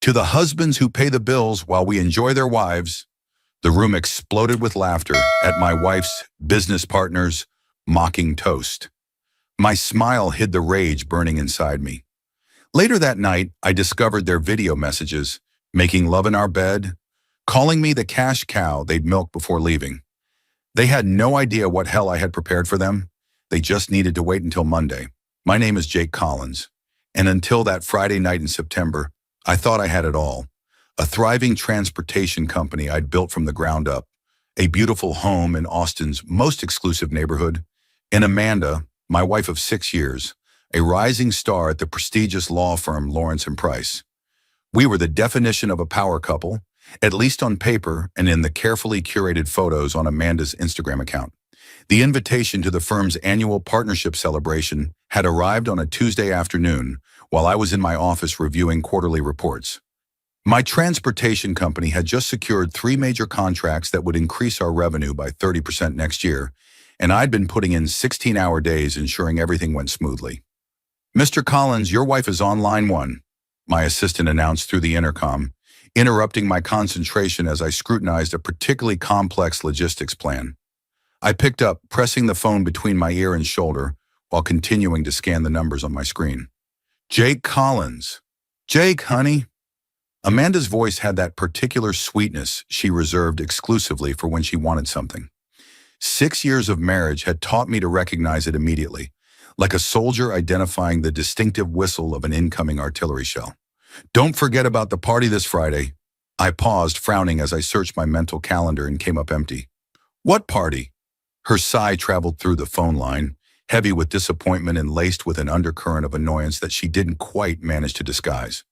To the husbands who pay the bills while we enjoy their wives, the room exploded with laughter at my wife's business partner's mocking toast. My smile hid the rage burning inside me. Later that night, I discovered their video messages, making love in our bed, calling me the cash cow they'd milked before leaving. They had no idea what hell I had prepared for them. They just needed to wait until Monday. My name is Jake Collins, and until that Friday night in September, I thought I had it all. A thriving transportation company I'd built from the ground up, a beautiful home in Austin's most exclusive neighborhood, and Amanda, my wife of 6 years, a rising star at the prestigious law firm Lawrence and Price. We were the definition of a power couple, at least on paper and in the carefully curated photos on Amanda's Instagram account. The invitation to the firm's annual partnership celebration had arrived on a Tuesday afternoon while I was in my office reviewing quarterly reports. My transportation company had just secured 3 major contracts that would increase our revenue by 30% next year, and I'd been putting in 16-hour days ensuring everything went smoothly. "Mr. Collins, your wife is on line 1, my assistant announced through the intercom, interrupting my concentration as I scrutinized a particularly complex logistics plan. I picked up, pressing the phone between my ear and shoulder while continuing to scan the numbers on my screen. "Jake Collins." "Jake, honey." Amanda's voice had that particular sweetness she reserved exclusively for when she wanted something. 6 years of marriage had taught me to recognize it immediately, like a soldier identifying the distinctive whistle of an incoming artillery shell. "Don't forget about the party this Friday." I paused, frowning as I searched my mental calendar and came up empty. "What party?" Her sigh traveled through the phone line, heavy with disappointment and laced with an undercurrent of annoyance that she didn't quite manage to disguise.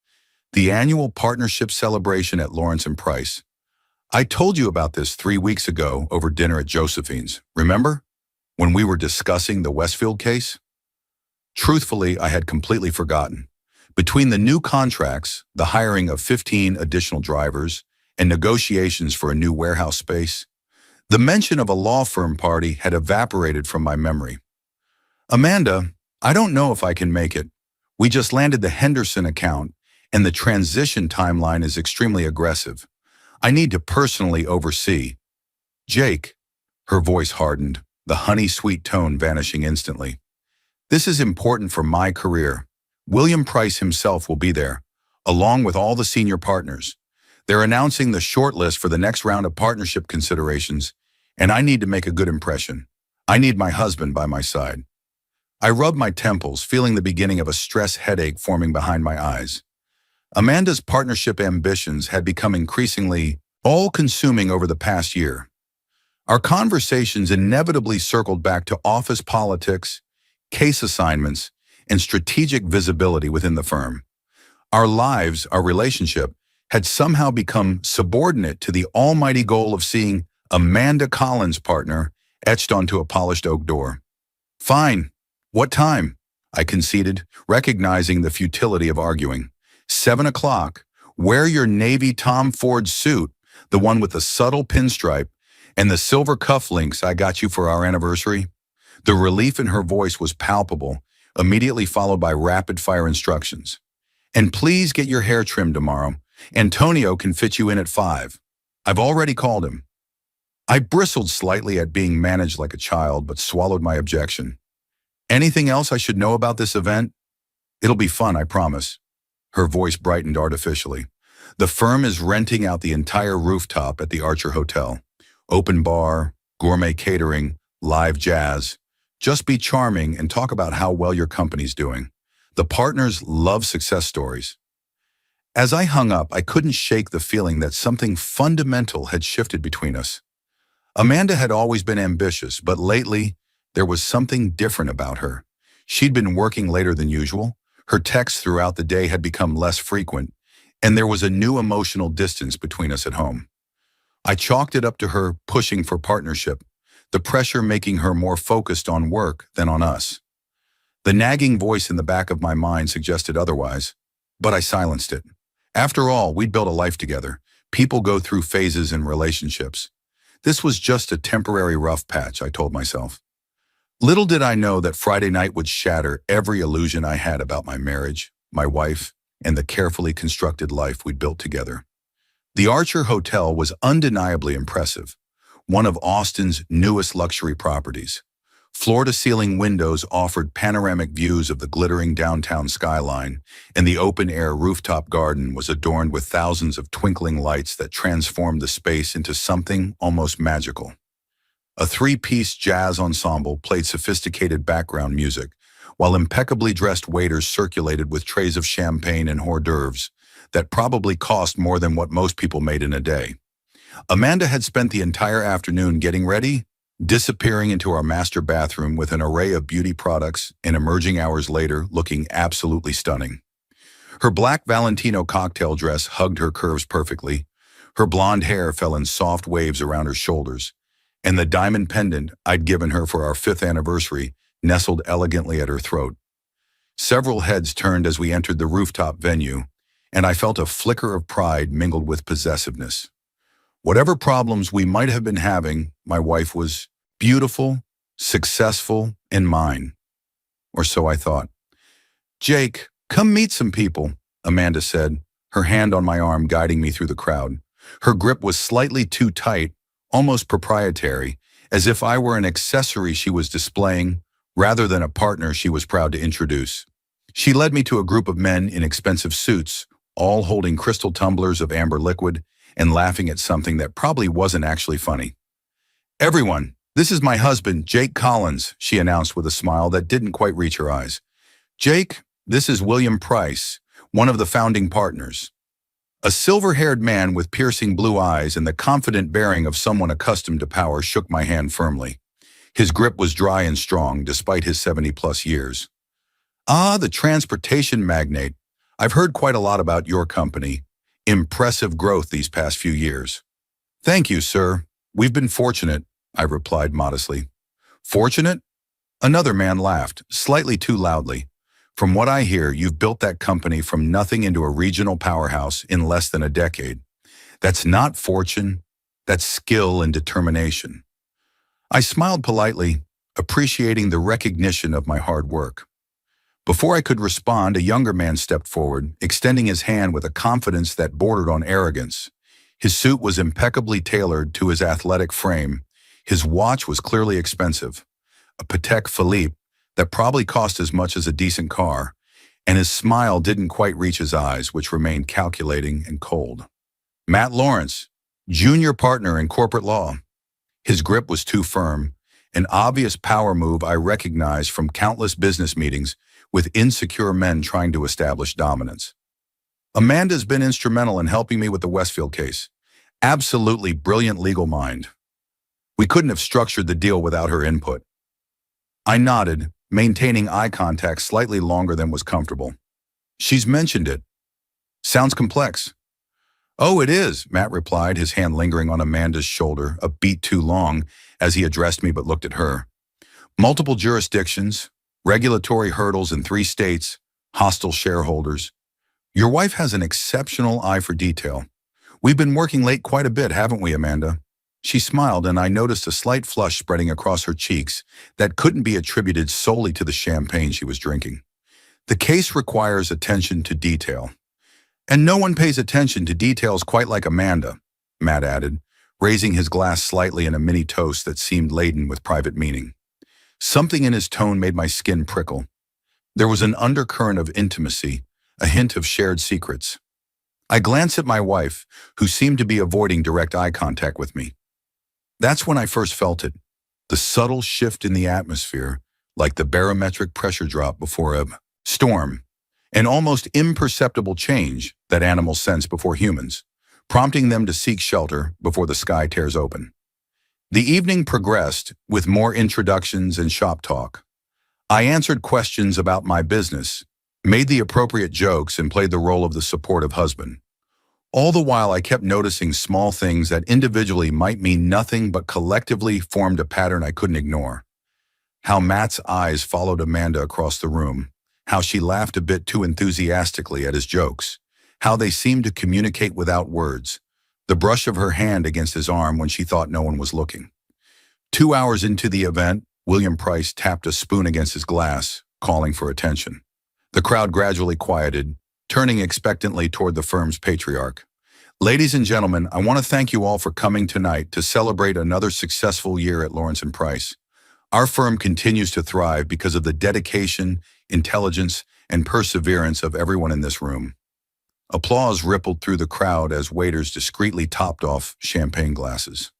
"The annual partnership celebration at Lawrence and Price. I told you about this 3 weeks ago over dinner at Josephine's, remember? When we were discussing the Westfield case?" Truthfully, I had completely forgotten. Between the new contracts, the hiring of 15 additional drivers, and negotiations for a new warehouse space, the mention of a law firm party had evaporated from my memory. "Amanda, I don't know if I can make it. We just landed the Henderson account, and the transition timeline is extremely aggressive. I need to personally oversee." "Jake," her voice hardened, the honey-sweet tone vanishing instantly. "This is important for my career. William Price himself will be there, along with all the senior partners. They're announcing the shortlist for the next round of partnership considerations, and I need to make a good impression. I need my husband by my side." I rubbed my temples, feeling the beginning of a stress headache forming behind my eyes. Amanda's partnership ambitions had become increasingly all-consuming over the past year. Our conversations inevitably circled back to office politics, case assignments, and strategic visibility within the firm. Our lives, our relationship, had somehow become subordinate to the almighty goal of seeing Amanda Collins' partner etched onto a polished oak door. "Fine. What time?" I conceded, recognizing the futility of arguing. 7 o'clock. Wear your navy Tom Ford suit, the one with the subtle pinstripe, and the silver cufflinks I got you for our anniversary." The relief in her voice was palpable, immediately followed by rapid-fire instructions. "And please get your hair trimmed tomorrow. Antonio can fit you in at 5. I've already called him." I bristled slightly at being managed like a child, but swallowed my objection. "Anything else I should know about this event?" "It'll be fun, I promise." Her voice brightened artificially. "The firm is renting out the entire rooftop at the Archer Hotel. Open bar, gourmet catering, live jazz. Just be charming and talk about how well your company's doing. The partners love success stories." As I hung up, I couldn't shake the feeling that something fundamental had shifted between us. Amanda had always been ambitious, but lately, there was something different about her. She'd been working later than usual, her texts throughout the day had become less frequent, and there was a new emotional distance between us at home. I chalked it up to her pushing for partnership, the pressure making her more focused on work than on us. The nagging voice in the back of my mind suggested otherwise, but I silenced it. After all, we'd built a life together. People go through phases in relationships. This was just a temporary rough patch, I told myself. Little did I know that Friday night would shatter every illusion I had about my marriage, my wife, and the carefully constructed life we'd built together. The Archer Hotel was undeniably impressive, one of Austin's newest luxury properties. Floor-to-ceiling windows offered panoramic views of the glittering downtown skyline, and the open-air rooftop garden was adorned with thousands of twinkling lights that transformed the space into something almost magical. A three-piece jazz ensemble played sophisticated background music, while impeccably dressed waiters circulated with trays of champagne and hors d'oeuvres that probably cost more than what most people made in a day. Amanda had spent the entire afternoon getting ready, disappearing into our master bathroom with an array of beauty products and emerging hours later looking absolutely stunning. Her black Valentino cocktail dress hugged her curves perfectly, her blonde hair fell in soft waves around her shoulders, and the diamond pendant I'd given her for our 5th anniversary nestled elegantly at her throat. Several heads turned as we entered the rooftop venue, and I felt a flicker of pride mingled with possessiveness. Whatever problems we might have been having, my wife was beautiful, successful, and mine. Or so I thought. "Jake, come meet some people," Amanda said, her hand on my arm guiding me through the crowd. Her grip was slightly too tight, almost proprietary, as if I were an accessory she was displaying rather than a partner she was proud to introduce. She led me to a group of men in expensive suits, all holding crystal tumblers of amber liquid and laughing at something that probably wasn't actually funny. "Everyone, this is my husband, Jake Collins," she announced with a smile that didn't quite reach her eyes. "Jake, this is William Price, one of the founding partners." A silver-haired man with piercing blue eyes and the confident bearing of someone accustomed to power shook my hand firmly. His grip was dry and strong despite his 70-plus years. "Ah, the transportation magnate. I've heard quite a lot about your company. Impressive growth these past few years." "Thank you, sir. We've been fortunate," I replied modestly. "Fortunate?" Another man laughed, slightly too loudly. "From what I hear, you've built that company from nothing into a regional powerhouse in less than a decade. That's not fortune, that's skill and determination." I smiled politely, appreciating the recognition of my hard work. Before I could respond, a younger man stepped forward, extending his hand with a confidence that bordered on arrogance. His suit was impeccably tailored to his athletic frame. His watch was clearly expensive, a Patek Philippe that probably cost as much as a decent car, and his smile didn't quite reach his eyes, which remained calculating and cold. "Matt Lawrence, junior partner in corporate law." His grip was too firm, an obvious power move I recognized from countless business meetings with insecure men trying to establish dominance. "Amanda's been instrumental in helping me with the Westfield case. Absolutely brilliant legal mind. We couldn't have structured the deal without her input." I nodded, maintaining eye contact slightly longer than was comfortable. "She's mentioned it. Sounds complex." "Oh, it is," Matt replied, his hand lingering on Amanda's shoulder, a beat too long, as he addressed me but looked at her. "Multiple jurisdictions, regulatory hurdles in 3 states, hostile shareholders. Your wife has an exceptional eye for detail. We've been working late quite a bit, haven't we, Amanda?" She smiled, and I noticed a slight flush spreading across her cheeks that couldn't be attributed solely to the champagne she was drinking. "The case requires attention to detail. And no one pays attention to details quite like Amanda," Matt added, raising his glass slightly in a mini toast that seemed laden with private meaning. Something in his tone made my skin prickle. There was an undercurrent of intimacy, a hint of shared secrets. I glanced at my wife, who seemed to be avoiding direct eye contact with me. That's when I first felt it, the subtle shift in the atmosphere, like the barometric pressure drop before a storm, an almost imperceptible change that animals sense before humans, prompting them to seek shelter before the sky tears open. The evening progressed with more introductions and shop talk. I answered questions about my business, made the appropriate jokes, and played the role of the supportive husband. All the while, I kept noticing small things that individually might mean nothing but collectively formed a pattern I couldn't ignore. How Matt's eyes followed Amanda across the room, how she laughed a bit too enthusiastically at his jokes, how they seemed to communicate without words, the brush of her hand against his arm when she thought no one was looking. 2 hours into the event, William Price tapped a spoon against his glass, calling for attention. The crowd gradually quieted, turning expectantly toward the firm's patriarch. Ladies and gentlemen, I want to thank you all for coming tonight to celebrate another successful year at Lawrence & Price. Our firm continues to thrive because of the dedication, intelligence, and perseverance of everyone in this room. Applause rippled through the crowd as waiters discreetly topped off champagne glasses.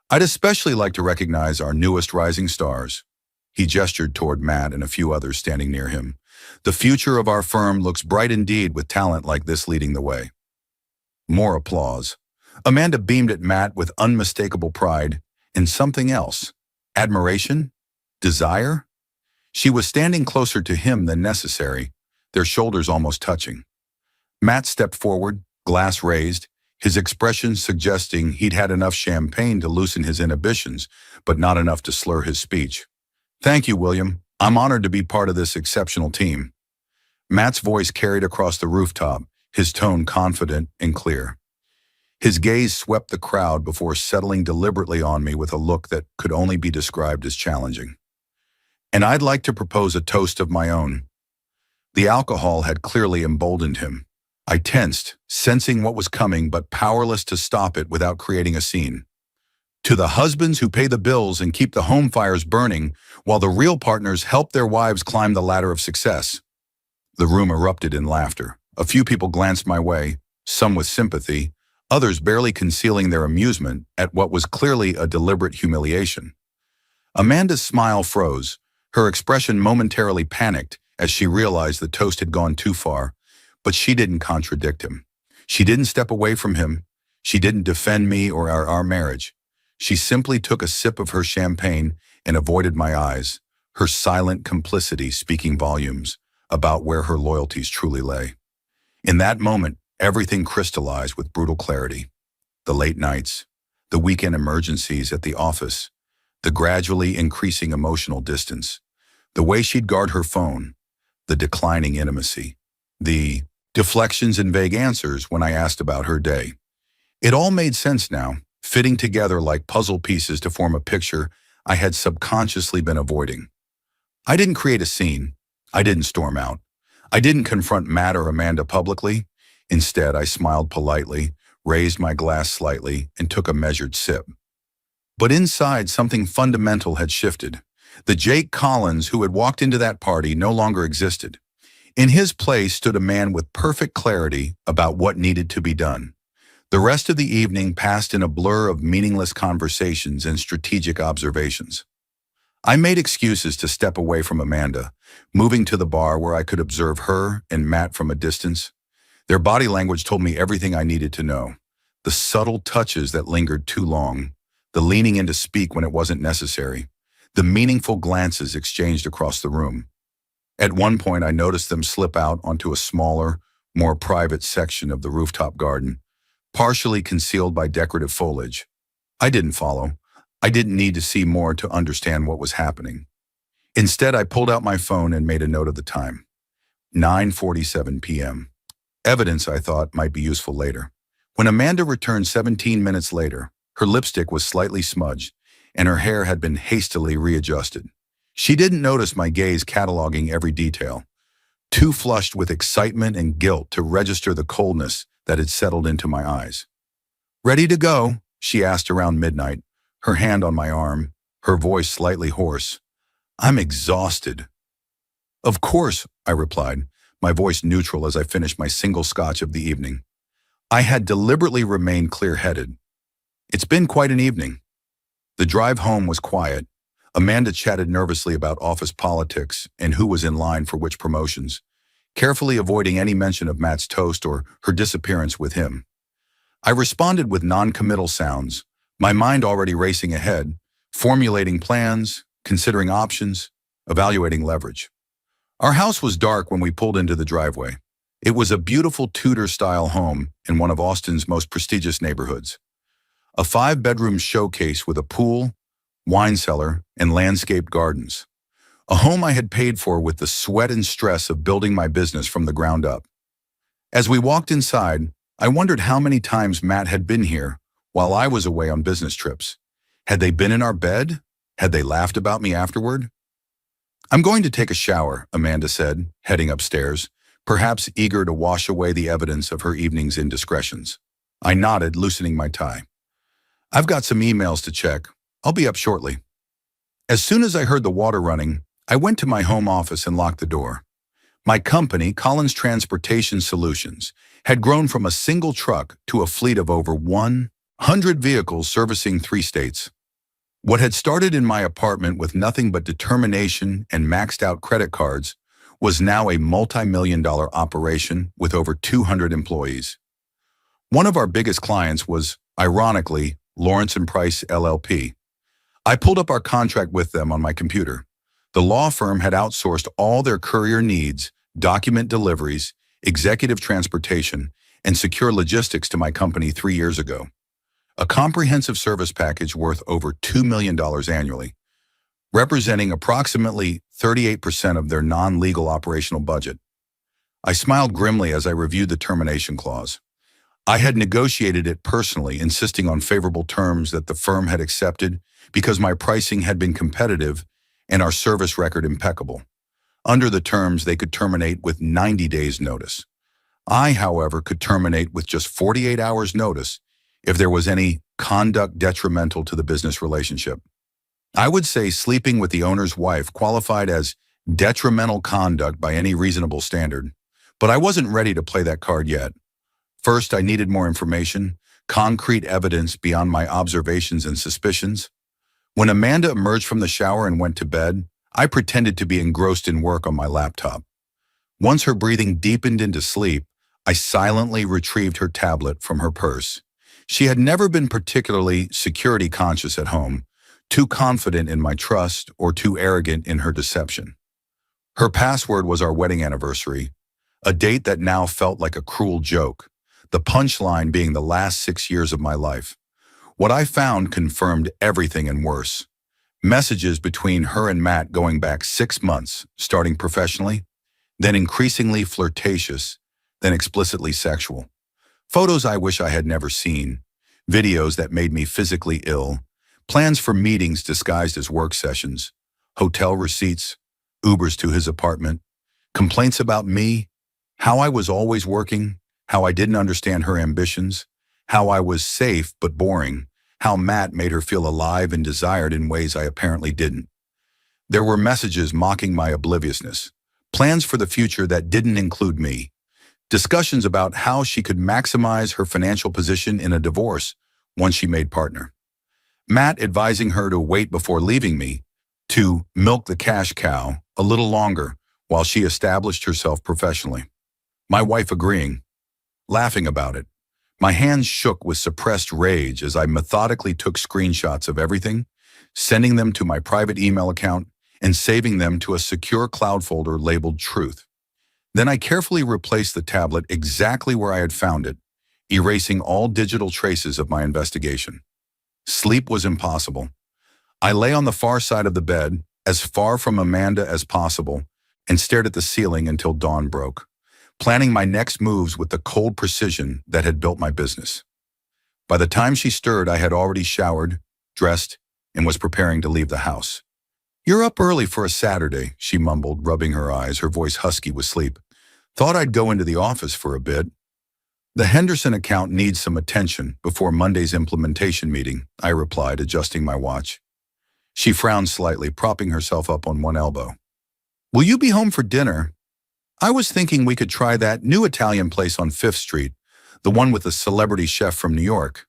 I'd especially like to recognize our newest rising stars. He gestured toward Matt and a few others standing near him. The future of our firm looks bright indeed with talent like this leading the way. More applause. Amanda beamed at Matt with unmistakable pride and something else. Admiration? Desire? She was standing closer to him than necessary, their shoulders almost touching. Matt stepped forward, glass raised, his expression suggesting he'd had enough champagne to loosen his inhibitions, but not enough to slur his speech. Thank you, William. I'm honored to be part of this exceptional team. Matt's voice carried across the rooftop, his tone confident and clear. His gaze swept the crowd before settling deliberately on me with a look that could only be described as challenging. And I'd like to propose a toast of my own. The alcohol had clearly emboldened him. I tensed, sensing what was coming but powerless to stop it without creating a scene. To the husbands who pay the bills and keep the home fires burning, while the real partners help their wives climb the ladder of success. The room erupted in laughter. A few people glanced my way, some with sympathy, others barely concealing their amusement at what was clearly a deliberate humiliation. Amanda's smile froze, her expression momentarily panicked as she realized the toast had gone too far, but she didn't contradict him. She didn't step away from him. She didn't defend me or our marriage. She simply took a sip of her champagne and avoided my eyes, her silent complicity speaking volumes about where her loyalties truly lay. In that moment, everything crystallized with brutal clarity. The late nights, the weekend emergencies at the office, the gradually increasing emotional distance, the way she'd guard her phone, the declining intimacy, the deflections and vague answers when I asked about her day. It all made sense now, fitting together like puzzle pieces to form a picture I had subconsciously been avoiding. I didn't create a scene. I didn't storm out. I didn't confront Matt or Amanda publicly. Instead, I smiled politely, raised my glass slightly, and took a measured sip. But inside, something fundamental had shifted. The Jake Collins who had walked into that party no longer existed. In his place stood a man with perfect clarity about what needed to be done. The rest of the evening passed in a blur of meaningless conversations and strategic observations. I made excuses to step away from Amanda, moving to the bar where I could observe her and Matt from a distance. Their body language told me everything I needed to know. The subtle touches that lingered too long, the leaning in to speak when it wasn't necessary, the meaningful glances exchanged across the room. At one point, I noticed them slip out onto a smaller, more private section of the rooftop garden, partially concealed by decorative foliage. I didn't follow. I didn't need to see more to understand what was happening. Instead, I pulled out my phone and made a note of the time. 9:47 p.m. Evidence I thought might be useful later. When Amanda returned 17 minutes later, her lipstick was slightly smudged, and her hair had been hastily readjusted. She didn't notice my gaze cataloging every detail, too flushed with excitement and guilt to register the coldness that had settled into my eyes. "Ready to go?" she asked around midnight, her hand on my arm, her voice slightly hoarse. "I'm exhausted." "Of course," I replied, my voice neutral as I finished my single scotch of the evening. I had deliberately remained clear-headed. It's been quite an evening. The drive home was quiet. Amanda chatted nervously about office politics and who was in line for which promotions, carefully avoiding any mention of Matt's toast or her disappearance with him. I responded with non-committal sounds, my mind already racing ahead, formulating plans, considering options, evaluating leverage. Our house was dark when we pulled into the driveway. It was a beautiful Tudor-style home in one of Austin's most prestigious neighborhoods. A 5-bedroom showcase with a pool, wine cellar, and landscaped gardens. A home I had paid for with the sweat and stress of building my business from the ground up. As we walked inside, I wondered how many times Matt had been here while I was away on business trips. Had they been in our bed? Had they laughed about me afterward? "I'm going to take a shower," Amanda said, heading upstairs, perhaps eager to wash away the evidence of her evening's indiscretions. I nodded, loosening my tie. I've got some emails to check. I'll be up shortly. As soon as I heard the water running, I went to my home office and locked the door. My company, Collins Transportation Solutions, had grown from a single truck to a fleet of over 100 vehicles servicing 3 states. What had started in my apartment with nothing but determination and maxed-out credit cards was now a multi-million-dollar operation with over 200 employees. One of our biggest clients was, ironically, Lawrence & Price LLP. I pulled up our contract with them on my computer. The law firm had outsourced all their courier needs, document deliveries, executive transportation, and secure logistics to my company 3 years ago. A comprehensive service package worth over $2 million annually, representing approximately 38% of their non-legal operational budget. I smiled grimly as I reviewed the termination clause. I had negotiated it personally, insisting on favorable terms that the firm had accepted because my pricing had been competitive and our service record impeccable. Under the terms, they could terminate with 90 days' notice. I, however, could terminate with just 48 hours' notice if there was any conduct detrimental to the business relationship. I would say sleeping with the owner's wife qualified as detrimental conduct by any reasonable standard, but I wasn't ready to play that card yet. First, I needed more information, concrete evidence beyond my observations and suspicions. When Amanda emerged from the shower and went to bed, I pretended to be engrossed in work on my laptop. Once her breathing deepened into sleep, I silently retrieved her tablet from her purse. She had never been particularly security conscious at home, too confident in my trust or too arrogant in her deception. Her password was our wedding anniversary, a date that now felt like a cruel joke, the punchline being the last 6 years of my life. What I found confirmed everything and worse. Messages between her and Matt going back 6 months, starting professionally, then increasingly flirtatious, then explicitly sexual. Photos I wish I had never seen, videos that made me physically ill, plans for meetings disguised as work sessions, hotel receipts, Ubers to his apartment, complaints about me, how I was always working, how I didn't understand her ambitions, how I was safe but boring, how Matt made her feel alive and desired in ways I apparently didn't. There were messages mocking my obliviousness, plans for the future that didn't include me, discussions about how she could maximize her financial position in a divorce once she made partner. Matt advising her to wait before leaving me, to milk the cash cow a little longer while she established herself professionally. My wife agreeing, laughing about it. My hands shook with suppressed rage as I methodically took screenshots of everything, sending them to my private email account and saving them to a secure cloud folder labeled Truth. Then I carefully replaced the tablet exactly where I had found it, erasing all digital traces of my investigation. Sleep was impossible. I lay on the far side of the bed, as far from Amanda as possible, and stared at the ceiling until dawn broke, planning my next moves with the cold precision that had built my business. By the time she stirred, I had already showered, dressed, and was preparing to leave the house. "You're up early for a Saturday," she mumbled, rubbing her eyes, her voice husky with sleep. "Thought I'd go into the office for a bit." "The Henderson account needs some attention before Monday's implementation meeting," I replied, adjusting my watch. She frowned slightly, propping herself up on one elbow. "Will you be home for dinner? I was thinking we could try that new Italian place on 5th Street, the one with the celebrity chef from New York."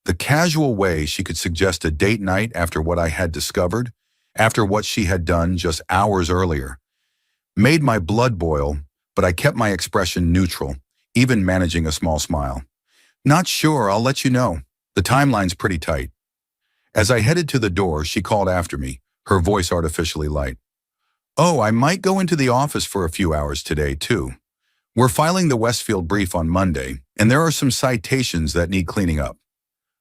The casual way she could suggest a date night after what I had discovered, after what she had done just hours earlier, made my blood boil, but I kept my expression neutral, even managing a small smile. "Not sure, I'll let you know. The timeline's pretty tight." As I headed to the door, she called after me, her voice artificially light. "Oh, I might go into the office for a few hours today, too. We're filing the Westfield brief on Monday, and there are some citations that need cleaning up."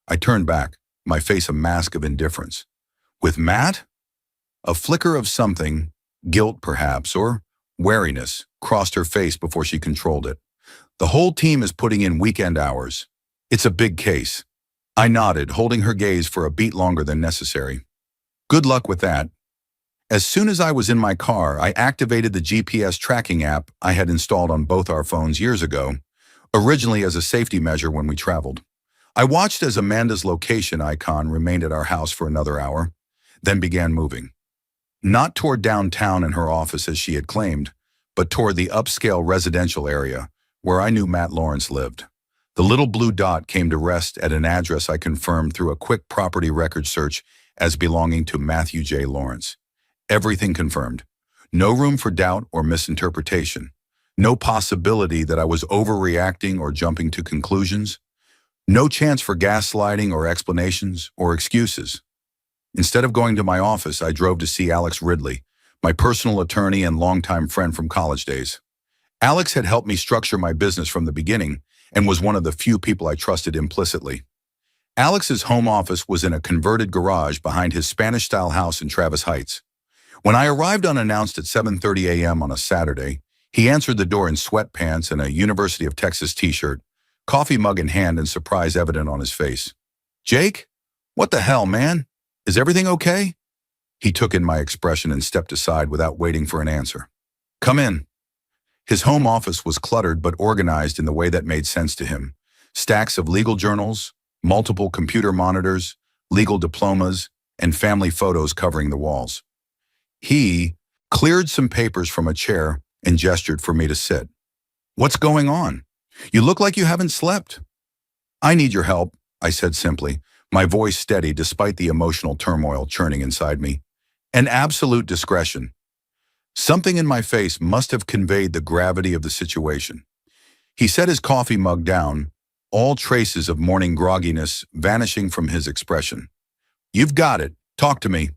I turned back, my face a mask of indifference. "With Matt?" A flicker of something, guilt perhaps, or wariness, crossed her face before she controlled it. "The whole team is putting in weekend hours. It's a big case." I nodded, holding her gaze for a beat longer than necessary. "Good luck with that." As soon as I was in my car, I activated the GPS tracking app I had installed on both our phones years ago, originally as a safety measure when we traveled. I watched as Amanda's location icon remained at our house for another hour, then began moving. Not toward downtown and her office as she had claimed, but toward the upscale residential area where I knew Matt Lawrence lived. The little blue dot came to rest at an address I confirmed through a quick property record search as belonging to Matthew J. Lawrence. Everything confirmed. No room for doubt or misinterpretation. No possibility that I was overreacting or jumping to conclusions. No chance for gaslighting or explanations or excuses. Instead of going to my office, I drove to see Alex Ridley, my personal attorney and longtime friend from college days. Alex had helped me structure my business from the beginning and was one of the few people I trusted implicitly. Alex's home office was in a converted garage behind his Spanish-style house in Travis Heights. When I arrived unannounced at 7:30 a.m. on a Saturday, he answered the door in sweatpants and a University of Texas t-shirt, coffee mug in hand and surprise evident on his face. "Jake? What the hell, man? Is everything okay?" He took in my expression and stepped aside without waiting for an answer. "Come in." His home office was cluttered but organized in the way that made sense to him. Stacks of legal journals, multiple computer monitors, legal diplomas, and family photos covering the walls. He cleared some papers from a chair and gestured for me to sit. "What's going on? You look like you haven't slept." "I need your help," I said simply, my voice steady despite the emotional turmoil churning inside me. "And absolute discretion." Something in my face must have conveyed the gravity of the situation. He set his coffee mug down, all traces of morning grogginess vanishing from his expression. "You've got it. Talk to me."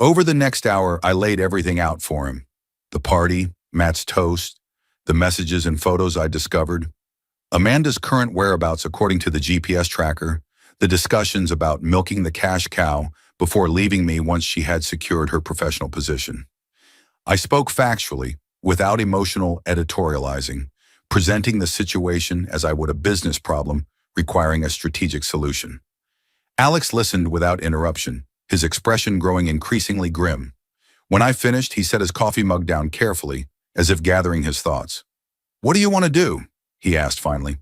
Over the next hour, I laid everything out for him. The party, Matt's toast, the messages and photos I discovered, Amanda's current whereabouts according to the GPS tracker, the discussions about milking the cash cow before leaving me once she had secured her professional position. I spoke factually, without emotional editorializing, presenting the situation as I would a business problem requiring a strategic solution. Alex listened without interruption, his expression growing increasingly grim. When I finished, he set his coffee mug down carefully, as if gathering his thoughts. "What do you want to do?" he asked finally.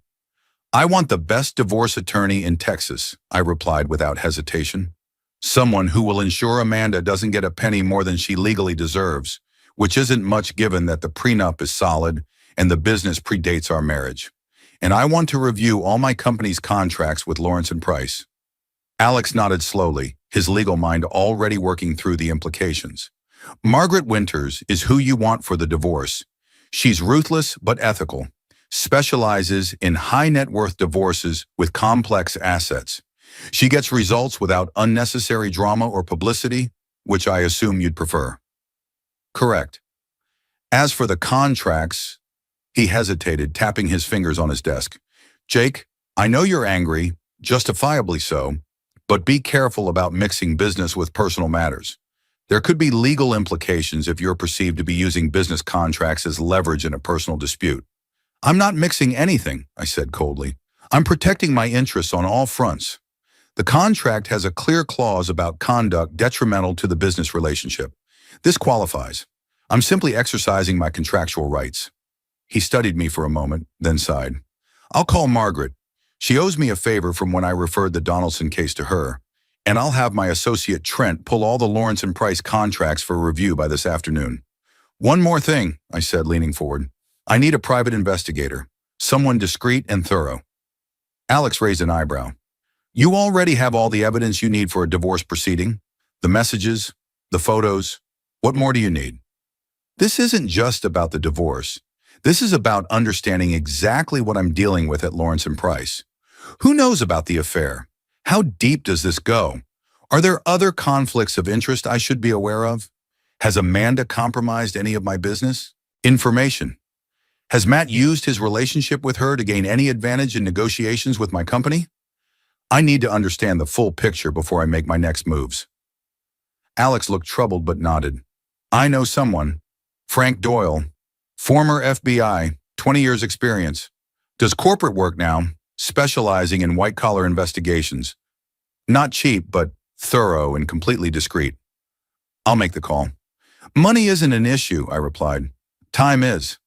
"I want the best divorce attorney in Texas," I replied without hesitation. "Someone who will ensure Amanda doesn't get a penny more than she legally deserves, which isn't much given that the prenup is solid and the business predates our marriage. And I want to review all my company's contracts with Lawrence and Price." Alex nodded slowly, his legal mind already working through the implications. "Margaret Winters is who you want for the divorce. She's ruthless but ethical, specializes in high net worth divorces with complex assets. She gets results without unnecessary drama or publicity, which I assume you'd prefer." "Correct." "As for the contracts," he hesitated, tapping his fingers on his desk. "Jake, I know you're angry, justifiably so, but be careful about mixing business with personal matters. There could be legal implications if you're perceived to be using business contracts as leverage in a personal dispute." "I'm not mixing anything," I said coldly. "I'm protecting my interests on all fronts. The contract has a clear clause about conduct detrimental to the business relationship. This qualifies. I'm simply exercising my contractual rights." He studied me for a moment, then sighed. "I'll call Margaret. She owes me a favor from when I referred the Donaldson case to her, and I'll have my associate Trent pull all the Lawrence and Price contracts for review by this afternoon." "One more thing," I said, leaning forward. "I need a private investigator, someone discreet and thorough." Alex raised an eyebrow. "You already have all the evidence you need for a divorce proceeding? The messages, the photos. What more do you need?" "This isn't just about the divorce. This is about understanding exactly what I'm dealing with at Lawrence and Price. Who knows about the affair? How deep does this go? Are there other conflicts of interest I should be aware of? Has Amanda compromised any of my business? Information. Has Matt used his relationship with her to gain any advantage in negotiations with my company? I need to understand the full picture before I make my next moves." Alex looked troubled but nodded. "I know someone. Frank Doyle, former FBI, 20 years experience. Does corporate work now, specializing in white-collar investigations. Not cheap, but thorough and completely discreet. I'll make the call." Money isn't an issue, I replied. Time is.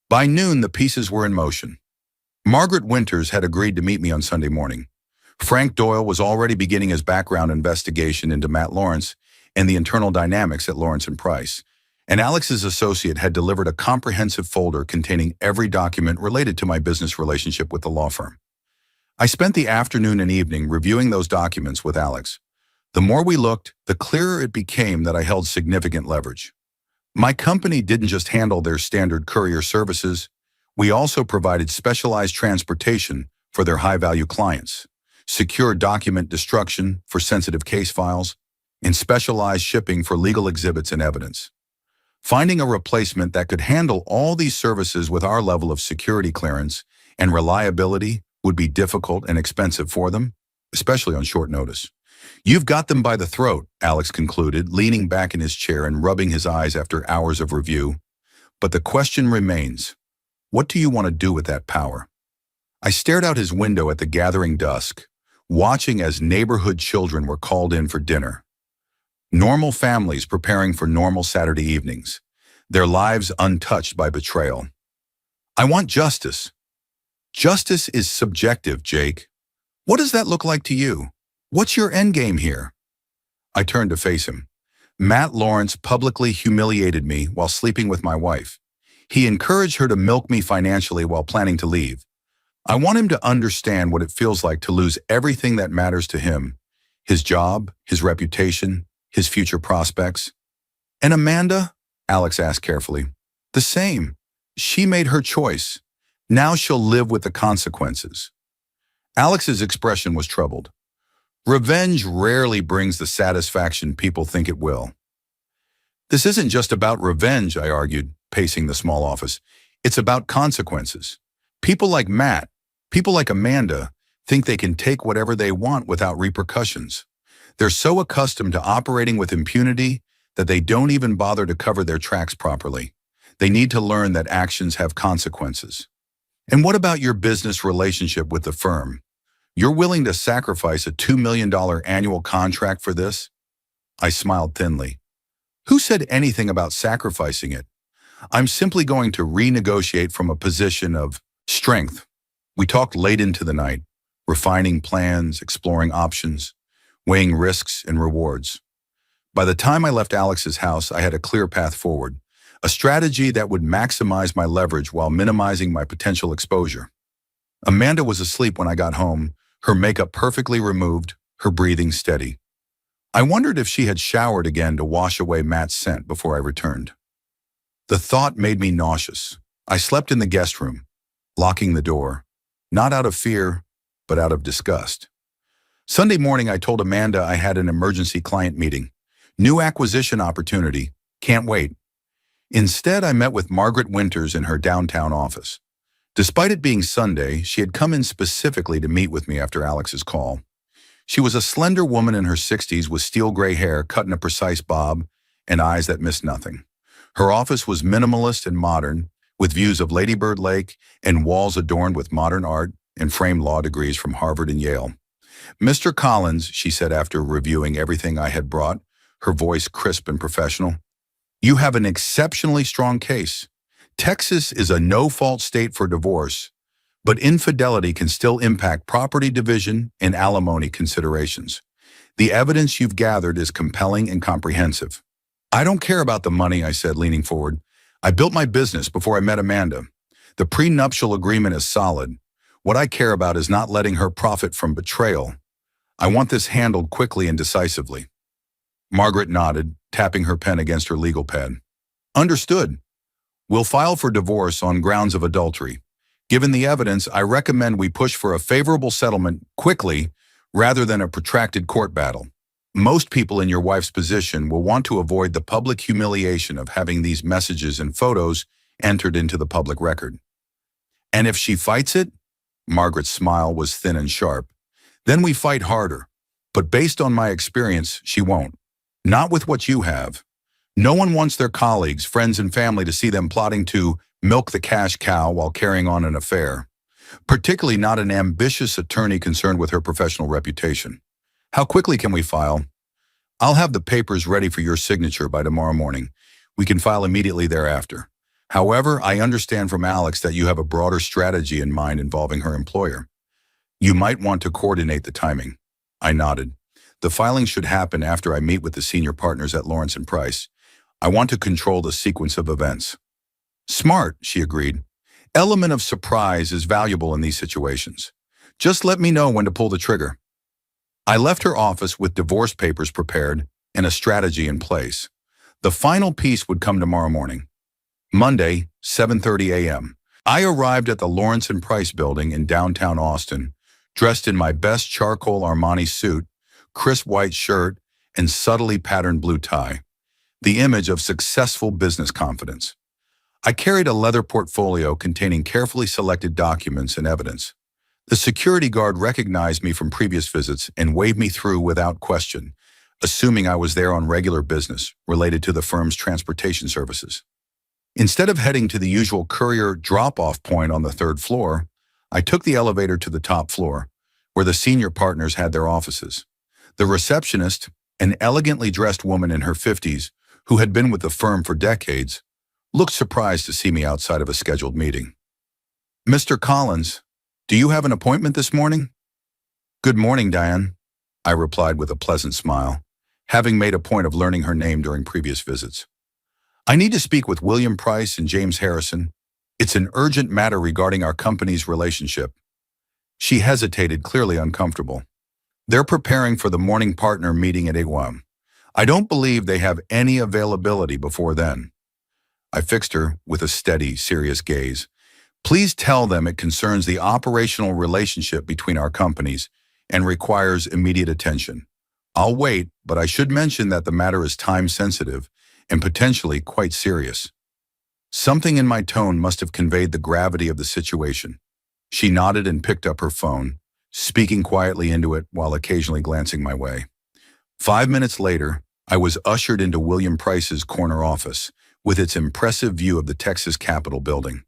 By noon, the pieces were in motion. Margaret Winters had agreed to meet me on Sunday morning. Frank Doyle was already beginning his background investigation into Matt Lawrence and the internal dynamics at Lawrence and Price. And Alex's associate had delivered a comprehensive folder containing every document related to my business relationship with the law firm. I spent the afternoon and evening reviewing those documents with Alex. The more we looked, the clearer it became that I held significant leverage. My company didn't just handle their standard courier services, we also provided specialized transportation for their high-value clients, secure document destruction for sensitive case files, and specialized shipping for legal exhibits and evidence. Finding a replacement that could handle all these services with our level of security clearance and reliability would be difficult and expensive for them, especially on short notice. You've got them by the throat, Alex concluded, leaning back in his chair and rubbing his eyes after hours of review. But the question remains, what do you want to do with that power? I stared out his window at the gathering dusk, watching as neighborhood children were called in for dinner. Normal families preparing for normal Saturday evenings, their lives untouched by betrayal. I want justice. Justice is subjective, Jake. What does that look like to you? What's your endgame here? I turned to face him. Matt Lawrence publicly humiliated me while sleeping with my wife. He encouraged her to milk me financially while planning to leave. I want him to understand what it feels like to lose everything that matters to him, his job, his reputation, his future prospects. And Amanda? Alex asked carefully. The same. She made her choice. Now she'll live with the consequences. Alex's expression was troubled. Revenge rarely brings the satisfaction people think it will. This isn't just about revenge, I argued, pacing the small office. It's about consequences. People like Matt, people like Amanda, think they can take whatever they want without repercussions. They're so accustomed to operating with impunity that they don't even bother to cover their tracks properly. They need to learn that actions have consequences. And what about your business relationship with the firm? You're willing to sacrifice a $2 million annual contract for this? I smiled thinly. Who said anything about sacrificing it? I'm simply going to renegotiate from a position of strength. We talked late into the night, refining plans, exploring options, weighing risks and rewards. By the time I left Alex's house, I had a clear path forward, a strategy that would maximize my leverage while minimizing my potential exposure. Amanda was asleep when I got home, her makeup perfectly removed, her breathing steady. I wondered if she had showered again to wash away Matt's scent before I returned. The thought made me nauseous. I slept in the guest room, locking the door, not out of fear, but out of disgust. Sunday morning, I told Amanda I had an emergency client meeting. New acquisition opportunity. Can't wait. Instead, I met with Margaret Winters in her downtown office. Despite it being Sunday, she had come in specifically to meet with me after Alex's call. She was a slender woman in her 60s with steel gray hair cut in a precise bob and eyes that missed nothing. Her office was minimalist and modern, with views of Lady Bird Lake and walls adorned with modern art and framed law degrees from Harvard and Yale. Mr. Collins, she said after reviewing everything I had brought, her voice crisp and professional, you have an exceptionally strong case. Texas is a no-fault state for divorce, but infidelity can still impact property division and alimony considerations. The evidence you've gathered is compelling and comprehensive. I don't care about the money, I said, leaning forward. I built my business before I met Amanda. The prenuptial agreement is solid. What I care about is not letting her profit from betrayal. I want this handled quickly and decisively. Margaret nodded, tapping her pen against her legal pad. Understood. We'll file for divorce on grounds of adultery. Given the evidence, I recommend we push for a favorable settlement quickly rather than a protracted court battle. Most people in your wife's position will want to avoid the public humiliation of having these messages and photos entered into the public record. And if she fights it, Margaret's smile was thin and sharp, then we fight harder. But based on my experience, she won't. Not with what you have. No one wants their colleagues, friends, and family to see them plotting to milk the cash cow while carrying on an affair, particularly not an ambitious attorney concerned with her professional reputation. How quickly can we file? I'll have the papers ready for your signature by tomorrow morning. We can file immediately thereafter. However, I understand from Alex that you have a broader strategy in mind involving her employer. You might want to coordinate the timing. I nodded. The filing should happen after I meet with the senior partners at Lawrence and Price. I want to control the sequence of events. Smart, she agreed. Element of surprise is valuable in these situations. Just let me know when to pull the trigger. I left her office with divorce papers prepared and a strategy in place. The final piece would come tomorrow morning. Monday, 7:30 a.m. I arrived at the Lawrence and Price building in downtown Austin, dressed in my best charcoal Armani suit, crisp white shirt, and subtly patterned blue tie, the image of successful business confidence. I carried a leather portfolio containing carefully selected documents and evidence. The security guard recognized me from previous visits and waved me through without question, assuming I was there on regular business related to the firm's transportation services. Instead of heading to the usual courier drop-off point on the third floor, I took the elevator to the top floor, where the senior partners had their offices. The receptionist, an elegantly dressed woman in her 50s, who had been with the firm for decades, looked surprised to see me outside of a scheduled meeting. "Mr. Collins, do you have an appointment this morning?" "Good morning, Diane," I replied with a pleasant smile, having made a point of learning her name during previous visits. "I need to speak with William Price and James Harrison. It's an urgent matter regarding our company's relationship." She hesitated, clearly uncomfortable. "They're preparing for the morning partner meeting at 8 a.m. I don't believe they have any availability before then." I fixed her with a steady, serious gaze. "Please tell them it concerns the operational relationship between our companies and requires immediate attention. I'll wait, but I should mention that the matter is time-sensitive and potentially quite serious." Something in my tone must have conveyed the gravity of the situation. She nodded and picked up her phone, speaking quietly into it while occasionally glancing my way. 5 minutes later, I was ushered into William Price's corner office, with its impressive view of the Texas Capitol building.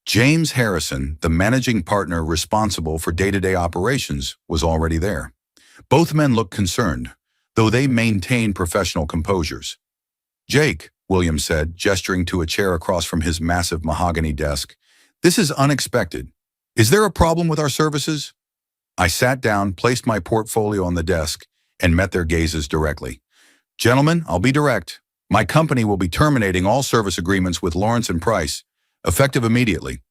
James Harrison, the managing partner responsible for day-to-day operations, was already there. Both men looked concerned, though they maintained professional composures. "Jake," William said, gesturing to a chair across from his massive mahogany desk, "this is unexpected. Is there a problem with our services?" I sat down, placed my portfolio on the desk, and met their gazes directly. "Gentlemen, I'll be direct. My company will be terminating all service agreements with Lawrence and Price, effective immediately."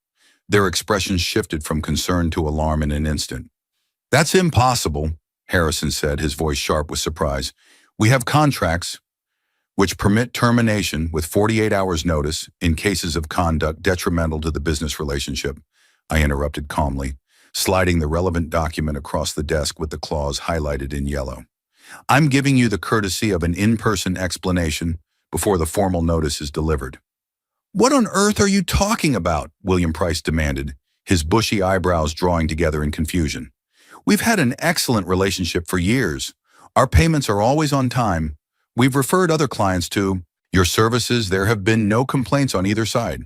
Their expressions shifted from concern to alarm in an instant. "That's impossible," Harrison said, his voice sharp with surprise. "We have contracts which permit termination with 48 hours notice in cases of conduct detrimental to the business relationship," I interrupted calmly, sliding the relevant document across the desk with the clause highlighted in yellow. "I'm giving you the courtesy of an in-person explanation before the formal notice is delivered." "What on earth are you talking about?" William Price demanded, his bushy eyebrows drawing together in confusion. "We've had an excellent relationship for years. Our payments are always on time. We've referred other clients to your services. There have been no complaints on either side.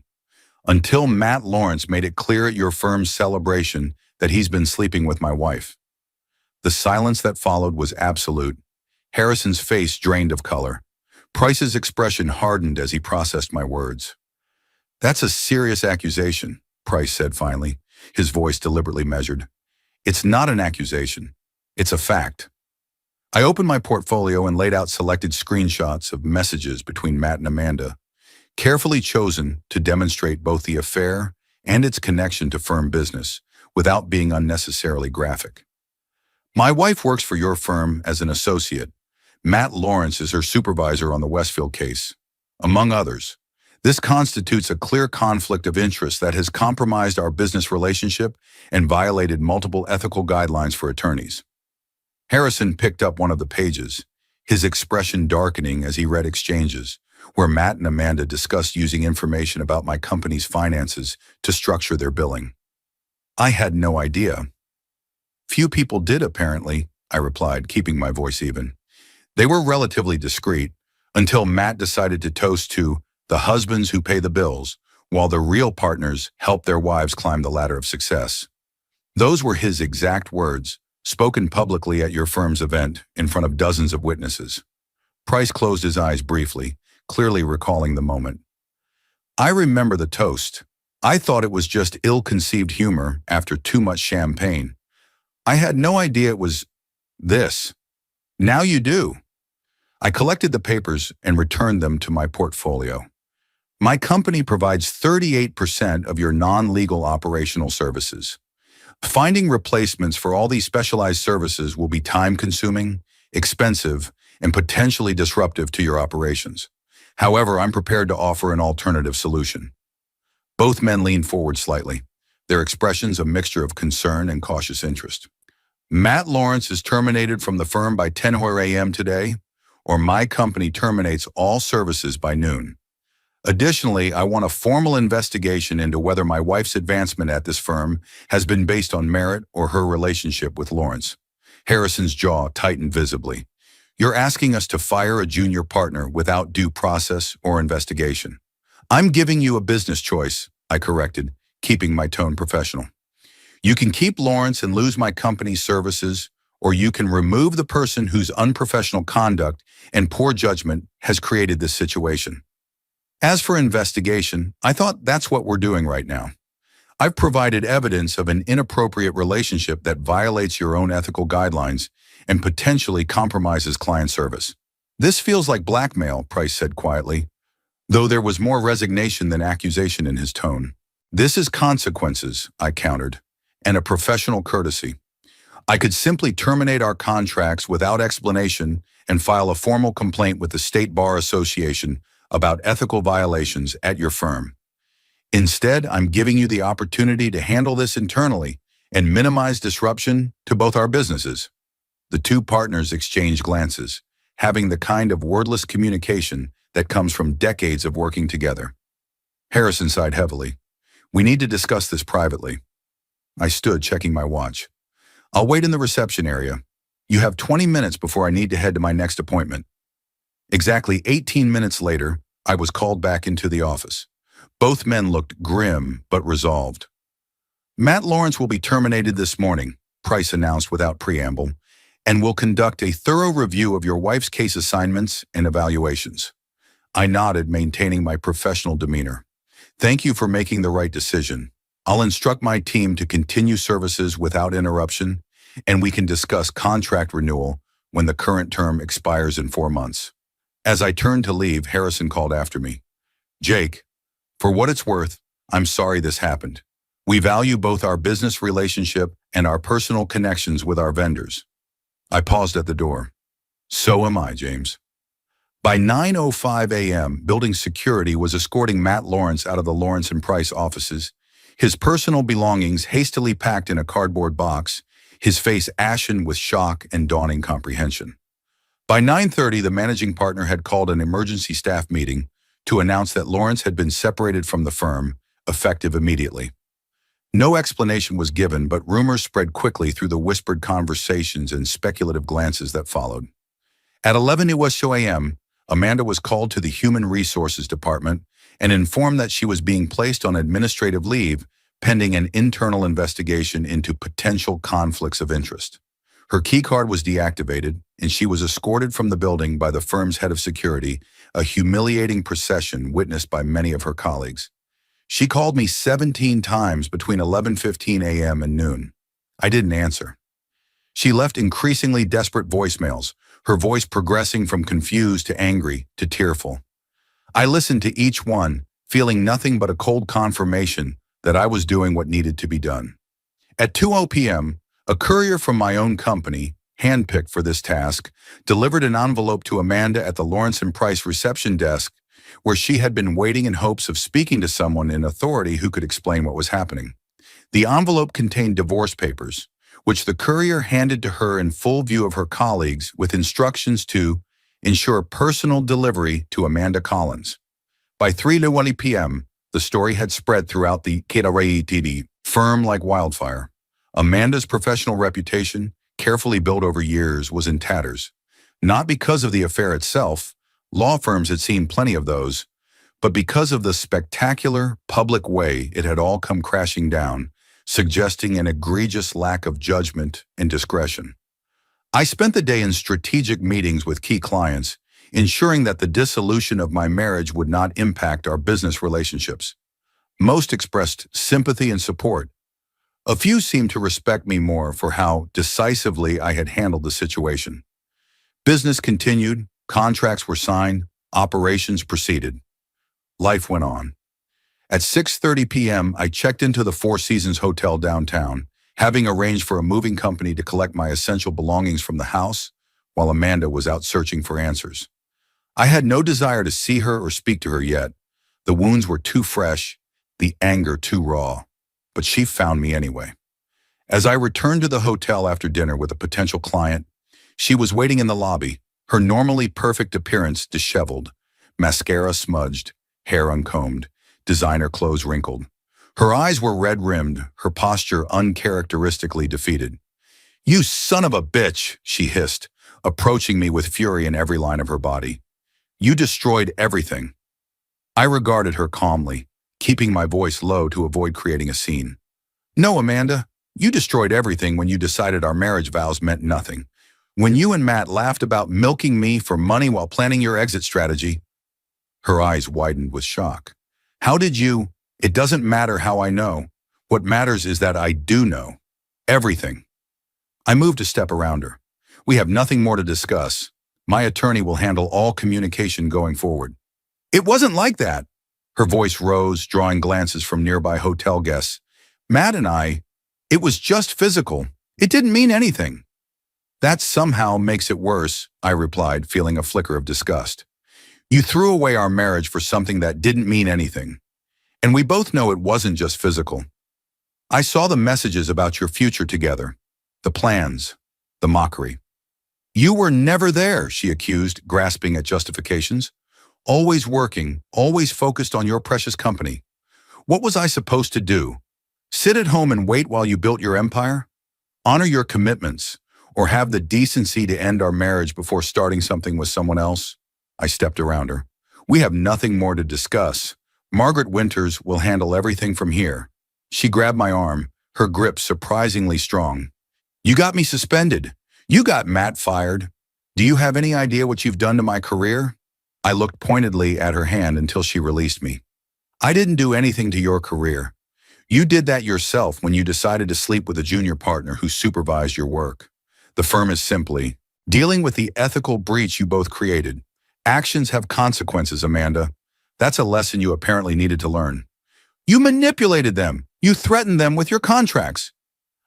Until Matt Lawrence made it clear at your firm's celebration that he's been sleeping with my wife." The silence that followed was absolute. Harrison's face drained of color. Price's expression hardened as he processed my words. "That's a serious accusation," Price said finally, his voice deliberately measured. "It's not an accusation. It's a fact." I opened my portfolio and laid out selected screenshots of messages between Matt and Amanda, carefully chosen to demonstrate both the affair and its connection to firm business, without being unnecessarily graphic. "My wife works for your firm as an associate. Matt Lawrence is her supervisor on the Westfield case, among others. This constitutes a clear conflict of interest that has compromised our business relationship and violated multiple ethical guidelines for attorneys." Harrison picked up one of the pages, his expression darkening as he read exchanges, where Matt and Amanda discussed using information about my company's finances to structure their billing. "I had no idea." "Few people did, apparently," I replied, keeping my voice even. "They were relatively discreet, until Matt decided to toast to the husbands who pay the bills, while the real partners help their wives climb the ladder of success." Those were his exact words, spoken publicly at your firm's event in front of dozens of witnesses. Price closed his eyes briefly, clearly recalling the moment. I remember the toast. I thought it was just ill-conceived humor after too much champagne. I had no idea it was this. Now you do. I collected the papers and returned them to my portfolio. My company provides 38% of your non-legal operational services. Finding replacements for all these specialized services will be time-consuming, expensive, and potentially disruptive to your operations. However, I'm prepared to offer an alternative solution. Both men leaned forward slightly, their expressions a mixture of concern and cautious interest. Matt Lawrence is terminated from the firm by 10 a.m. today, or my company terminates all services by noon. Additionally, I want a formal investigation into whether my wife's advancement at this firm has been based on merit or her relationship with Lawrence. Harrison's jaw tightened visibly. You're asking us to fire a junior partner without due process or investigation. I'm giving you a business choice, I corrected, keeping my tone professional. You can keep Lawrence and lose my company's services, or you can remove the person whose unprofessional conduct and poor judgment has created this situation. As for investigation, I thought that's what we're doing right now. I've provided evidence of an inappropriate relationship that violates your own ethical guidelines and potentially compromises client service. This feels like blackmail, Price said quietly, though there was more resignation than accusation in his tone. This is consequences, I countered, and a professional courtesy. I could simply terminate our contracts without explanation and file a formal complaint with the State Bar Association about ethical violations at your firm. Instead, I'm giving you the opportunity to handle this internally and minimize disruption to both our businesses. The two partners exchanged glances, having the kind of wordless communication that comes from decades of working together. Harrison sighed heavily. We need to discuss this privately. I stood, checking my watch. I'll wait in the reception area. You have 20 minutes before I need to head to my next appointment. Exactly 18 minutes later, I was called back into the office. Both men looked grim but resolved. Matt Lawrence will be terminated this morning, Price announced without preamble, and will conduct a thorough review of your wife's case assignments and evaluations. I nodded, maintaining my professional demeanor. Thank you for making the right decision. I'll instruct my team to continue services without interruption, and we can discuss contract renewal when the current term expires in 4 months. As I turned to leave, Harrison called after me. Jake, for what it's worth, I'm sorry this happened. We value both our business relationship and our personal connections with our vendors. I paused at the door. So am I, James. By 9:05 a.m., building security was escorting Matt Lawrence out of the Lawrence and Price offices, his personal belongings hastily packed in a cardboard box, his face ashen with shock and dawning comprehension. By 9:30, the managing partner had called an emergency staff meeting to announce that Lawrence had been separated from the firm, effective immediately. No explanation was given, but rumors spread quickly through the whispered conversations and speculative glances that followed. At 11 a.m., Amanda was called to the Human Resources Department and informed that she was being placed on administrative leave pending an internal investigation into potential conflicts of interest. Her keycard was deactivated, and she was escorted from the building by the firm's head of security, a humiliating procession witnessed by many of her colleagues. She called me 17 times between 11:15 a.m. and noon. I didn't answer. She left increasingly desperate voicemails, her voice progressing from confused to angry to tearful. I listened to each one, feeling nothing but a cold confirmation that I was doing what needed to be done. At 2:00 p.m., a courier from my own company, handpicked for this task, delivered an envelope to Amanda at the Lawrence and Price reception desk, where she had been waiting in hopes of speaking to someone in authority who could explain what was happening. The envelope contained divorce papers, which the courier handed to her in full view of her colleagues with instructions to ensure personal delivery to Amanda Collins. By 3:20 p.m., the story had spread throughout the KRATD firm like wildfire. Amanda's professional reputation, carefully built over years, was in tatters. Not because of the affair itself, law firms had seen plenty of those, but because of the spectacular, public way it had all come crashing down, suggesting an egregious lack of judgment and discretion. I spent the day in strategic meetings with key clients, ensuring that the dissolution of my marriage would not impact our business relationships. Most expressed sympathy and support. A few seemed to respect me more for how decisively I had handled the situation. Business continued, contracts were signed, operations proceeded. Life went on. At 6:30 p.m., I checked into the Four Seasons Hotel downtown, having arranged for a moving company to collect my essential belongings from the house while Amanda was out searching for answers. I had no desire to see her or speak to her yet. The wounds were too fresh, the anger too raw. But she found me anyway. As I returned to the hotel after dinner with a potential client, she was waiting in the lobby, her normally perfect appearance disheveled, mascara smudged, hair uncombed, designer clothes wrinkled. Her eyes were red-rimmed, her posture uncharacteristically defeated. "You son of a bitch," she hissed, approaching me with fury in every line of her body. "You destroyed everything." I regarded her calmly, keeping my voice low to avoid creating a scene. "No, Amanda, you destroyed everything when you decided our marriage vows meant nothing. When you and Matt laughed about milking me for money while planning your exit strategy." Her eyes widened with shock. "How did you? It doesn't matter how I know. What matters is that I do know. Everything." I moved a step around her. "We have nothing more to discuss. My attorney will handle all communication going forward." "It wasn't like that." Her voice rose, drawing glances from nearby hotel guests. "Matt and it was just physical. It didn't mean anything." "That somehow makes it worse," I replied, feeling a flicker of disgust. "You threw away our marriage for something that didn't mean anything. And we both know it wasn't just physical. I saw the messages about your future together, the plans, the mockery." "You were never there," she accused, grasping at justifications. "Always working, always focused on your precious company. What was I supposed to do? Sit at home and wait while you built your empire? Honor your commitments, or have the decency to end our marriage before starting something with someone else?" I stepped around her. "We have nothing more to discuss. Margaret Winters will handle everything from here." She grabbed my arm, her grip surprisingly strong. "You got me suspended. You got Matt fired. Do you have any idea what you've done to my career?" I looked pointedly at her hand until she released me. "I didn't do anything to your career. You did that yourself when you decided to sleep with a junior partner who supervised your work. The firm is simply dealing with the ethical breach you both created. Actions have consequences, Amanda. That's a lesson you apparently needed to learn. You manipulated them. You threatened them with your contracts."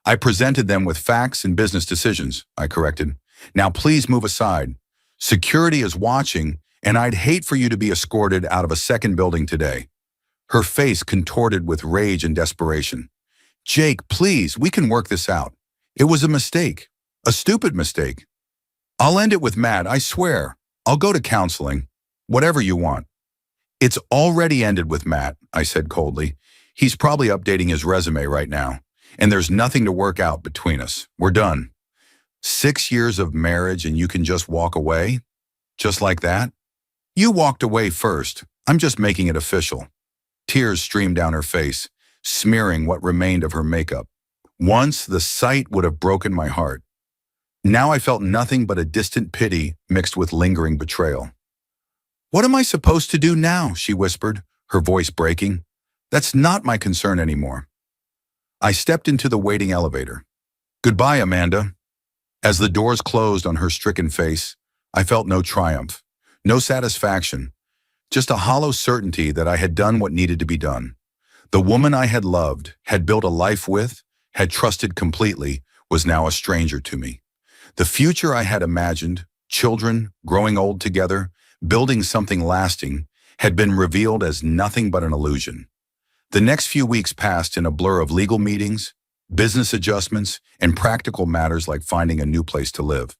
"I presented them with facts and business decisions," I corrected. "Now please move aside. Security is watching, and I'd hate for you to be escorted out of a second building today." Her face contorted with rage and desperation. "Jake, please, we can work this out. It was a mistake. A stupid mistake. I'll end it with Matt, I swear. I'll go to counseling. Whatever you want." "It's already ended with Matt," I said coldly. "He's probably updating his resume right now, and there's nothing to work out between us. We're done." 6 years of marriage and you can just walk away? Just like that? "You walked away first. I'm just making it official." Tears streamed down her face, smearing what remained of her makeup. Once, the sight would have broken my heart. Now I felt nothing but a distant pity mixed with lingering betrayal. "What am I supposed to do now?" she whispered, her voice breaking. "That's not my concern anymore." I stepped into the waiting elevator. "Goodbye, Amanda." As the doors closed on her stricken face, I felt no triumph, no satisfaction, just a hollow certainty that I had done what needed to be done. The woman I had loved, had built a life with, had trusted completely, was now a stranger to me. The future I had imagined, children, growing old together, building something lasting, had been revealed as nothing but an illusion. The next few weeks passed in a blur of legal meetings, business adjustments, and practical matters like finding a new place to live.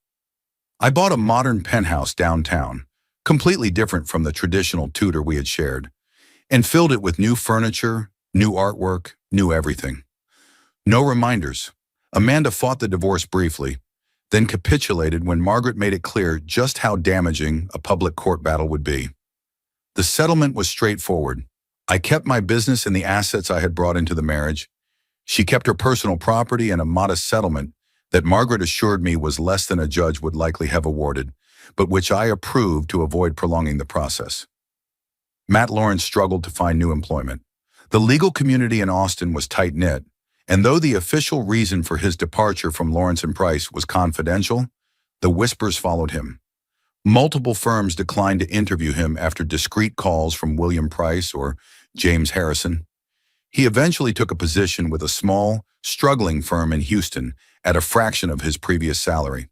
I bought a modern penthouse downtown, completely different from the traditional Tudor we had shared, and filled it with new furniture, new artwork, new everything. No reminders. Amanda fought the divorce briefly, then capitulated when Margaret made it clear just how damaging a public court battle would be. The settlement was straightforward. I kept my business and the assets I had brought into the marriage. She kept her personal property and a modest settlement that Margaret assured me was less than a judge would likely have awarded. but which I approved to avoid prolonging the process. Matt Lawrence struggled to find new employment. The legal community in Austin was tight-knit, and though the official reason for his departure from Lawrence and Price was confidential, the whispers followed him. Multiple firms declined to interview him after discreet calls from William Price or James Harrison. He eventually took a position with a small, struggling firm in Houston at a fraction of his previous salary.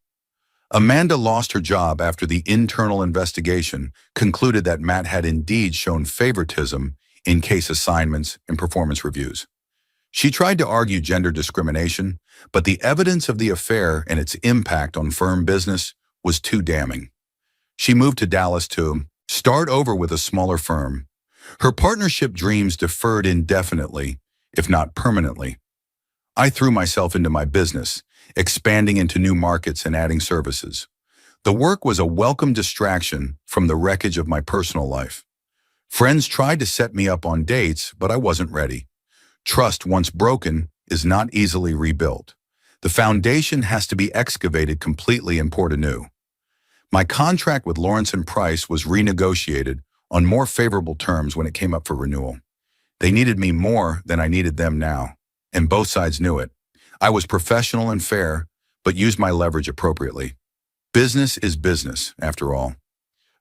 Amanda lost her job after the internal investigation concluded that Matt had indeed shown favoritism in case assignments and performance reviews. She tried to argue gender discrimination, but the evidence of the affair and its impact on firm business was too damning. She moved to Dallas to start over with a smaller firm. Her partnership dreams deferred indefinitely, if not permanently. I threw myself into my business, expanding into new markets and adding services. The work was a welcome distraction from the wreckage of my personal life. Friends tried to set me up on dates, but I wasn't ready. Trust, once broken, is not easily rebuilt. The foundation has to be excavated completely and poured anew. My contract with Lawrence and Price was renegotiated on more favorable terms when it came up for renewal. They needed me more than I needed them now, and both sides knew it. I was professional and fair, but used my leverage appropriately. Business is business, after all.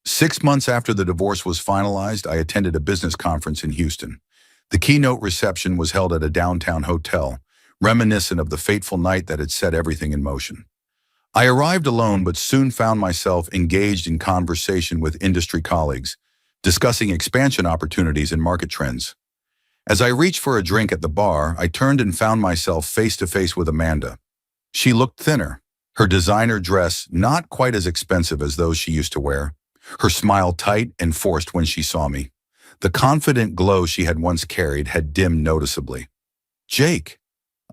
6 months after the divorce was finalized, I attended a business conference in Houston. The keynote reception was held at a downtown hotel, reminiscent of the fateful night that had set everything in motion. I arrived alone, but soon found myself engaged in conversation with industry colleagues, discussing expansion opportunities and market trends. As I reached for a drink at the bar, I turned and found myself face-to-face with Amanda. She looked thinner, her designer dress not quite as expensive as those she used to wear, her smile tight and forced when she saw me. The confident glow she had once carried had dimmed noticeably. "Jake,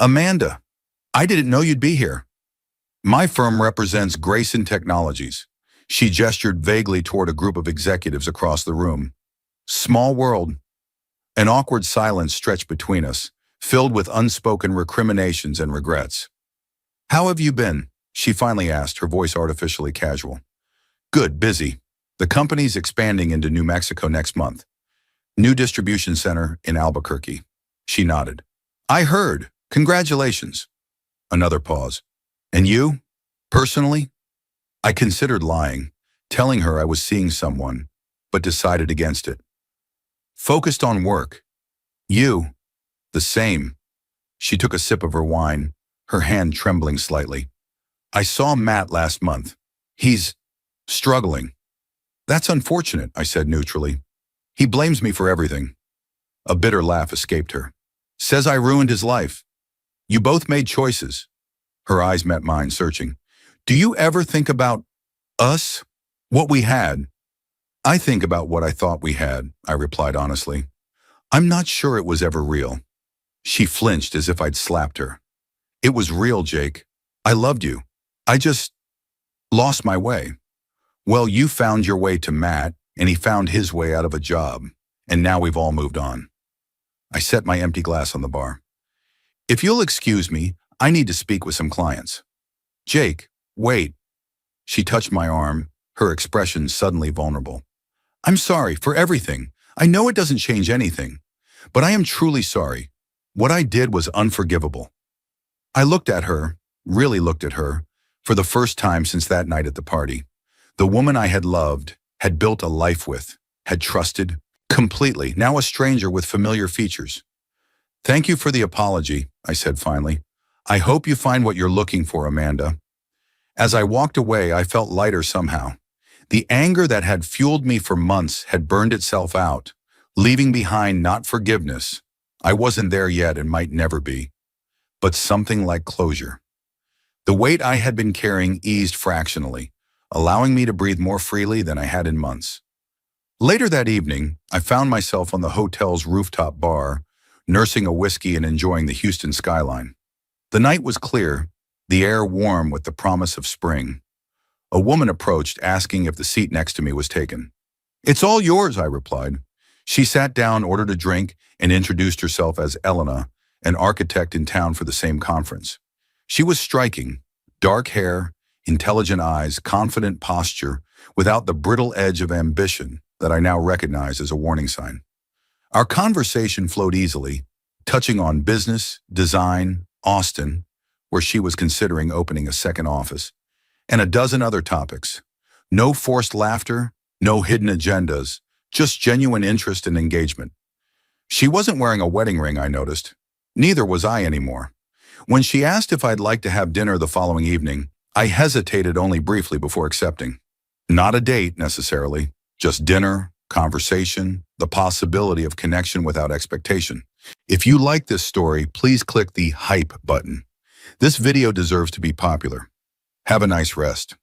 Amanda, I didn't know you'd be here." "My firm represents Grayson Technologies." She gestured vaguely toward a group of executives across the room. "Small world." An awkward silence stretched between us, filled with unspoken recriminations and regrets. "How have you been?" she finally asked, her voice artificially casual. "Good, busy. The company's expanding into New Mexico next month. New distribution center in Albuquerque." She nodded. "I heard. Congratulations." Another pause. "And you? Personally?" I considered lying, telling her I was seeing someone, but decided against it. "Focused on work." "You?" "The same." She took a sip of her wine, her hand trembling slightly. "I saw Matt last month. He's struggling." "That's unfortunate," I said neutrally. "He blames me for everything." A bitter laugh escaped her. "Says I ruined his life." "You both made choices." Her eyes met mine, searching. "Do you ever think about us? What we had?" "I think about what I thought we had," I replied honestly. "I'm not sure it was ever real." She flinched as if I'd slapped her. "It was real, Jake. I loved you. I just lost my way." "Well, you found your way to Matt, and he found his way out of a job, and now we've all moved on." I set my empty glass on the bar. "If you'll excuse me, I need to speak with some clients." "Jake, wait." She touched my arm, her expression suddenly vulnerable. "I'm sorry for everything. I know it doesn't change anything, but I am truly sorry. What I did was unforgivable." I looked at her, really looked at her, for the first time since that night at the party. The woman I had loved, had built a life with, had trusted, completely, now a stranger with familiar features. "Thank you for the apology," I said finally. "I hope you find what you're looking for, Amanda." As I walked away, I felt lighter somehow. The anger that had fueled me for months had burned itself out, leaving behind not forgiveness. I wasn't there yet and might never be, but something like closure. The weight I had been carrying eased fractionally, allowing me to breathe more freely than I had in months. Later that evening, I found myself on the hotel's rooftop bar, nursing a whiskey and enjoying the Houston skyline. The night was clear, the air warm with the promise of spring. A woman approached, asking if the seat next to me was taken. "It's all yours," I replied. She sat down, ordered a drink, and introduced herself as Elena, an architect in town for the same conference. She was striking, dark hair, intelligent eyes, confident posture, without the brittle edge of ambition that I now recognize as a warning sign. Our conversation flowed easily, touching on business, design, Austin, where she was considering opening a second office, and a dozen other topics. No forced laughter, no hidden agendas, just genuine interest and engagement. She wasn't wearing a wedding ring, I noticed. Neither was I anymore. When she asked if I'd like to have dinner the following evening, I hesitated only briefly before accepting. Not a date, necessarily, just dinner, conversation, the possibility of connection without expectation. If you like this story, please click the hype button. This video deserves to be popular. Have a nice rest.